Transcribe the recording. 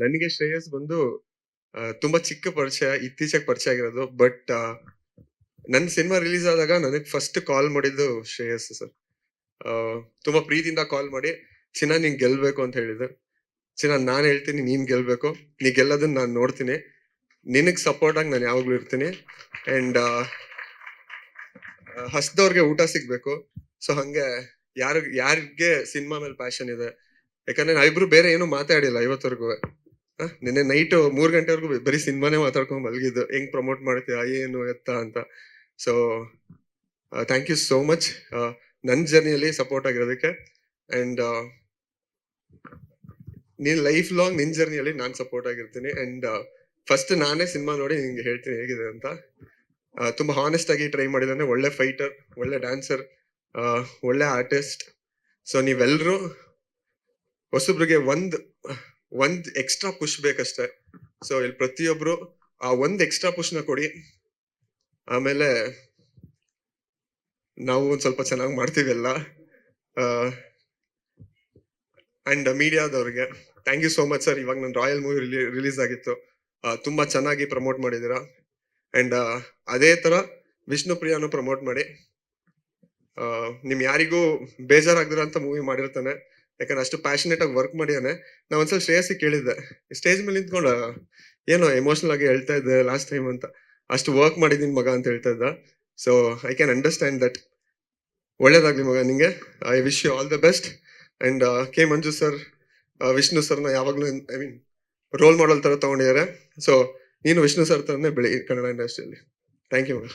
ನನಗೆ ಶ್ರೇಯಸ್ ಬಂದು ತುಂಬಾ ಚಿಕ್ಕ ಪರಿಚಯ, ಇತ್ತೀಚೆಗೆ ಪರಿಚಯ ಆಗಿರೋದು. ಬಟ್ ನನ್ನ ಸಿನಿಮಾ ರಿಲೀಸ್ ಆದಾಗ ನನಗೆ ಫಸ್ಟ್ ಕಾಲ್ ಮಾಡಿದ್ದು ಶ್ರೇಯಸ್ ಸರ್. ತುಂಬಾ ಪ್ರೀತಿಯಿಂದ ಕಾಲ್ ಮಾಡಿ, "ಚಿನ್ನ ನೀನ್ ಗೆಲ್ಬೇಕು" ಅಂತ ಹೇಳಿದ್ರು. "ಚಿನ್ನ ನಾನ್ ಹೇಳ್ತೀನಿ ನೀನ್ ಗೆಲ್ಬೇಕು. ನೀ ಗೆಲ್ಲೋದನ್ನ ನಾನ್ ನೋಡ್ತೀನಿ. ನಿನಗ್ ಸಪೋರ್ಟ್ ಆಗಿ ನಾನು ಯಾವಾಗ್ಲೂ ಇರ್ತೀನಿ. ಅಂಡ್ ಹಸ್ದವ್ರಿಗೆ ಊಟ ಸಿಗ್ಬೇಕು. ಸೊ ಹಂಗೆ ಯಾರಿಗೆ ಸಿನಿಮಾ ಮೇಲೆ ಪ್ಯಾಷನ್ ಇದೆ, ಯಾಕಂದ್ರೆ ನಾವಿಬ್ರು ಬೇರೆ ಏನು ಮಾತಾಡಿಲ್ಲ ಇವತ್ತವರೆಗೂ. ನಿನ್ನೆ ನೈಟ್ 3 ಗಂಟೆವರೆಗೂ ಬರೀ ಸಿನಿಮಾನೇ ಮಾತಾಡ್ಕೊಂಡ್ ಮಲಗಿದ್ದು, ಹೆಂಗ್ ಪ್ರಮೋಟ್ ಮಾಡ್ತೀಯಾ, ಏನು ಎತ್ತ ಅಂತ. So thank you so much ನನ್ನ ಜರ್ನಿಯಲ್ಲಿ ಸಪೋರ್ಟ್ ಆಗಿರೋದಕ್ಕೆ. ಅಂಡ್ ನೀನ್ ಲೈಫ್ ಲಾಂಗ್ ನಿನ್ ಜರ್ನಿಯಲ್ಲಿ ನಾನ್ ಸಪೋರ್ಟ್ ಆಗಿರ್ತೀನಿ. ಅಂಡ್ ಫಸ್ಟ್ ನಾನೇ ಸಿನಿಮಾ ನೋಡಿ ನಿಂಗೆ ಹೇಳ್ತೀನಿ ಹೇಗಿದೆ ಅಂತ. ತುಂಬಾ ಹಾನೆಸ್ಟ್ ಆಗಿ ಟ್ರೈ ಮಾಡಿದಾನೆ. ಒಳ್ಳೆ ಫೈಟರ್, ಒಳ್ಳೆ ಡ್ಯಾನ್ಸರ್, ಒಳ್ಳೆ ಆರ್ಟಿಸ್ಟ್. ಸೊ ನೀವೆಲ್ರೂ ಹೊಸಬ್ರಿಗೆ ಒಂದ್ ಎಕ್ಸ್ಟ್ರಾ ಪುಷ್ ಬೇಕಷ್ಟೇ. ಸೊ ಇಲ್ಲಿ ಪ್ರತಿಯೊಬ್ರು ಆ ಒಂದ್ ಎಕ್ಸ್ಟ್ರಾ ಪುಷ್ ನ ಕೊಡಿ. ಆಮೇಲೆ ನಾವು ಒಂದ್ ಸ್ವಲ್ಪ ಚೆನ್ನಾಗಿ ಮಾಡ್ತೀವಿ ಎಲ್ಲ. ಅಂಡ್ ಮೀಡಿಯಾದವ್ರಿಗೆ thank you so much sir. ಇವಾಗ ನನ್ನ ರಾಯಲ್ ಮೂವಿ ರಿಲೀಸ್ ಆಗಿತ್ತು, ತುಂಬಾ ಚೆನ್ನಾಗಿ ಪ್ರಮೋಟ್ ಮಾಡಿದೀರಾ. ಅಂಡ್ ಅದೇ ತರ ವಿಷ್ಣು ಪ್ರಿಯಾನು ಪ್ರಮೋಟ್ ಮಾಡಿ. ನಿಮ್ ಯಾರಿಗೂ ಬೇಜಾರಾಗ್ದಿರ ಅಂತ ಮೂವಿ ಮಾಡಿರ್ತಾನೆ, ಯಾಕಂದ್ರೆ ಅಷ್ಟು ಪ್ಯಾಷನೇಟ್ ಆಗಿ ವರ್ಕ್ ಮಾಡಿದಾನೆ. ನಾ ಒಂದ್ಸಲ ಶ್ರೇಯಸ್ಸಿಗೆ ಕೇಳಿದ್ದೆ, ಸ್ಟೇಜ್ ಮೇಲೆ ನಿಂತ್ಕೊಂಡ ಏನೋ ಎಮೋಷನಲ್ ಆಗಿ ಹೇಳ್ತಾ ಇದ್ದೆ ಲಾಸ್ಟ್ ಟೈಮ್ ಅಂತ. ಅಷ್ಟು ವರ್ಕ್ ಮಾಡಿದೀನಿ ಮಗ ಅಂತ ಹೇಳ್ತಾ ಇದ್ದ. So I can understand that. ಒಳ್ಳೇದಾಗ್ಲಿ ಮಗ ನಿಂಗೆ. I wish you all the best. And K Manju sir, Vishnu ಸರ್ನ ಯಾವಾಗ್ಲೂ ಐ ಮೀನ್ ರೋಲ್ ಮಾಡೆಲ್ ತರ ತಗೊಂಡಿದ್ದಾರೆ. ಸೊ ನೀನು ವಿಷ್ಣು ಸರ್ ತರನೇ ಬೆಳಿ ಕನ್ನಡ ಇಂಡಸ್ಟ್ರಿಯಲ್ಲಿ. ಥ್ಯಾಂಕ್ ಯು ಮಗ.